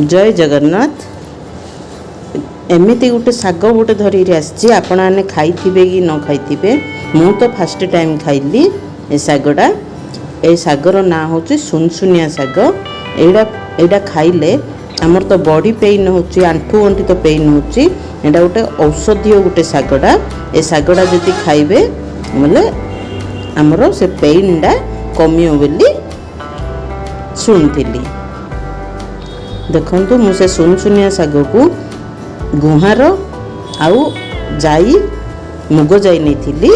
जय जगन्नाथ। एमती गोटे शाग गोटे धरी आसी आपण मैंने खाई कि न खाई मु तो फास्ट टाइम खाइली ए शागटा। ए शागर ना हूँ सुनसुनिया शाग। एटा खाइले आमर तो बॉडी पेन हो आंठू गंठी तो पेन होटा गोटे औषधीय गोटे शागटा। ए शागटा जदि खाइबे बोले आमर से पेनटा कमियो बोली शुणुली। देखंतु मुझे सुनसुनिया शाग को गुहार आउ जाई मुग जाई नहीं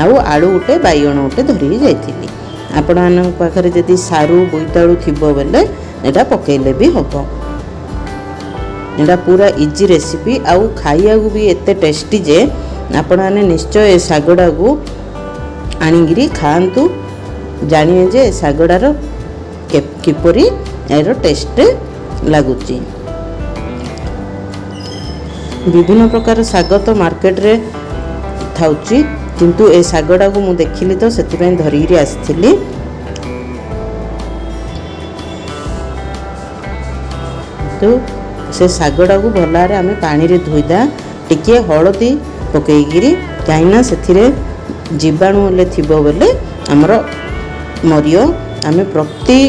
आउ आलू गोटे बैगण गोटे धरिकी जाइली। आपण मान पाखरे जदि सारू बोईतालू थिबो बेले एटा पकेले भी हबो। एटा पूरा इजी रेसिपी आउ खाइया को भी एते टेस्टी जे आपण माने निश्चय ए शागडा को आनिगिरी खांतु। जानिए जे शागडार किपरि एरो टेस्ट लगुची। विभिन्न प्रकार शाग तो मार्केट रे थाउची किंतु ए शागडा को मु देखिली तो सेति धरिकी आसथिली। तो से शागडा को भलारे आमे पानी रे धोईदा टिके हळदी पकेइगिरी काइना सेथिरे जीवाणु ले थिबो बेले हमरो मरियो। आमे प्रति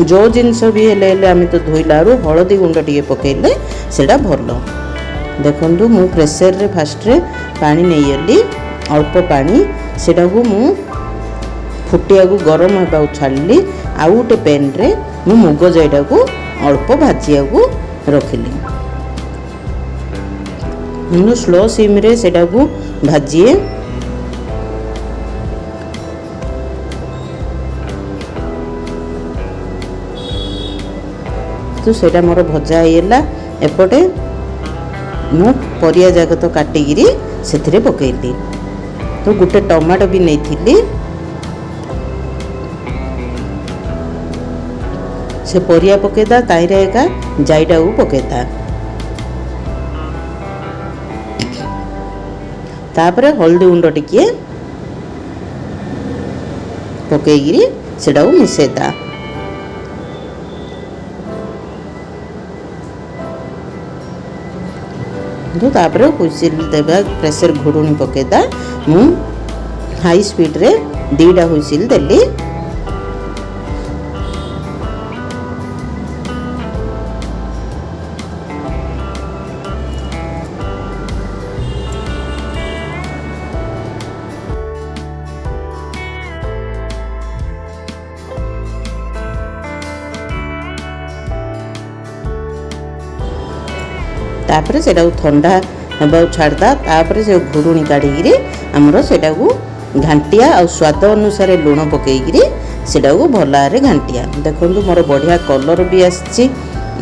जो जिनस भी हेले आमे तो धोइलारू हळदी गुंड टिके पकेइले सेटा भलो। देखंतु मु प्रेशर रे फास्ट रे पानी नेइली अल्प पानी सेटा को मु फुटिया को गरम हेबा छाड़ली। आउ गोटे पैन रे मु मुग जाईटा को अल्प भाजिया को रखिली। मु स्लो सिम रे सेटा को भाजिए। तो सेटा मोर भजा होगा। एपटे मु परिया जाक तो काटिकी से पकईली। तो गोटे टमाटो भी नहीं से परिया पकेदा ताईरे एका जाईटा को पकेदा। तापरे हल्दी गुंड टिके पकईकी सेटा को मिसेदा। तो तापरे हुइसिल देबा प्रेशर घोड़ुनी पकेदा। मु हाई स्पीड रे 2टा हुइसिल देली। तापरे सेटा को ठंडा हेबा छाड़दा। तापरे से घुड़ुनी काढ़ी आमर सेटा को घांटिया और स्वाद अनुसार लुण पकईकी सेटा को भलारे घांटिया। देखंतु मोर बढ़िया कलर भी आसी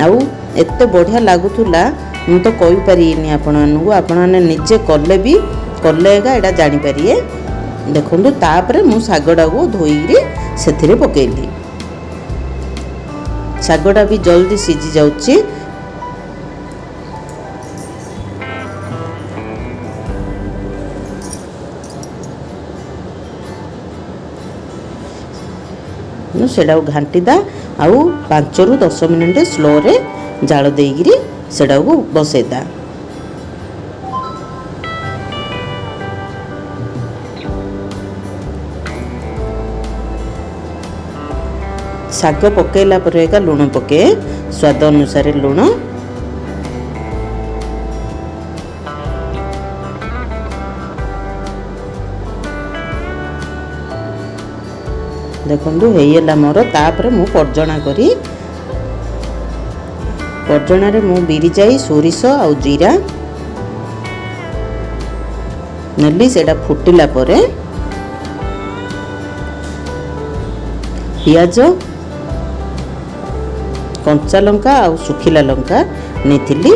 आउ एते बढ़िया लागुथुला मु तो कहि परिनी आपण मानू। आपण माने निजे कले भी कलेगा एटा जानि परिए। देखंतु तापरे मु शागडा को धोईरी सेथिरे पकेइली। शागडा भी जल्दी सिझी जाउची। सेटा घांटीदा आउ 5 ରୁ 10 मिनट स्लो रे जाल देगी सेटा को बसेदा। शाग पकेला पर एका लुण पके स्वाद अनुसार लुण। देखंतु हेयला मोर। तापर मु पर्जणा करी पर्जणा रे मु बिरी जाई सोरिष आउ जीरा नली सेटा फुटिला परे पियाज कंचा लंका आउ सुखिला लंका नेथिली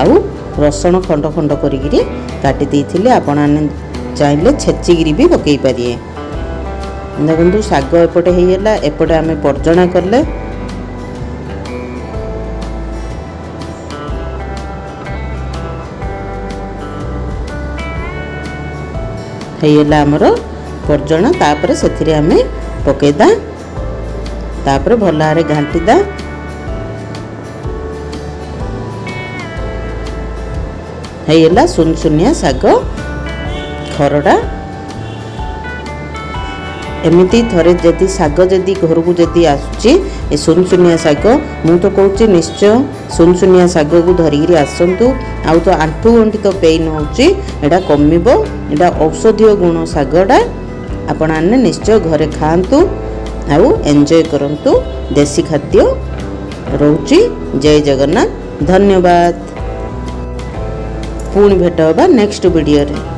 आउ रसुण खंड खंड करी काटी देइथिले। आपण चाहिए छेचिकी भी पकई पारिए। देखो शाग एपटे होगा। एपटे आम पर्जणा कले होगा आमर पर्जणा। तापर से आम पकेदा तापर भल भाव घाटीदा। है सुनसुनिया शाग खरड़ा। एमती थरे जदि शाग जदि घर को जदि आसुची ए सुनसुनिया शाग मु तो कहूँ निश्चय सुनसुनिया शाग को धरिकी आसतु। आउ तो आंठू गंठी तो पेन होची एटा कमिबो। एटा औषधीय गुण शागटा आपण आने निश्चय घरे खातु आउ एंजॉय करंतु। देसी खाद्य रोची। जय जगन्नाथ। धन्यवाद। पुणी भेट होबा नेक्स्ट वीडियो रे।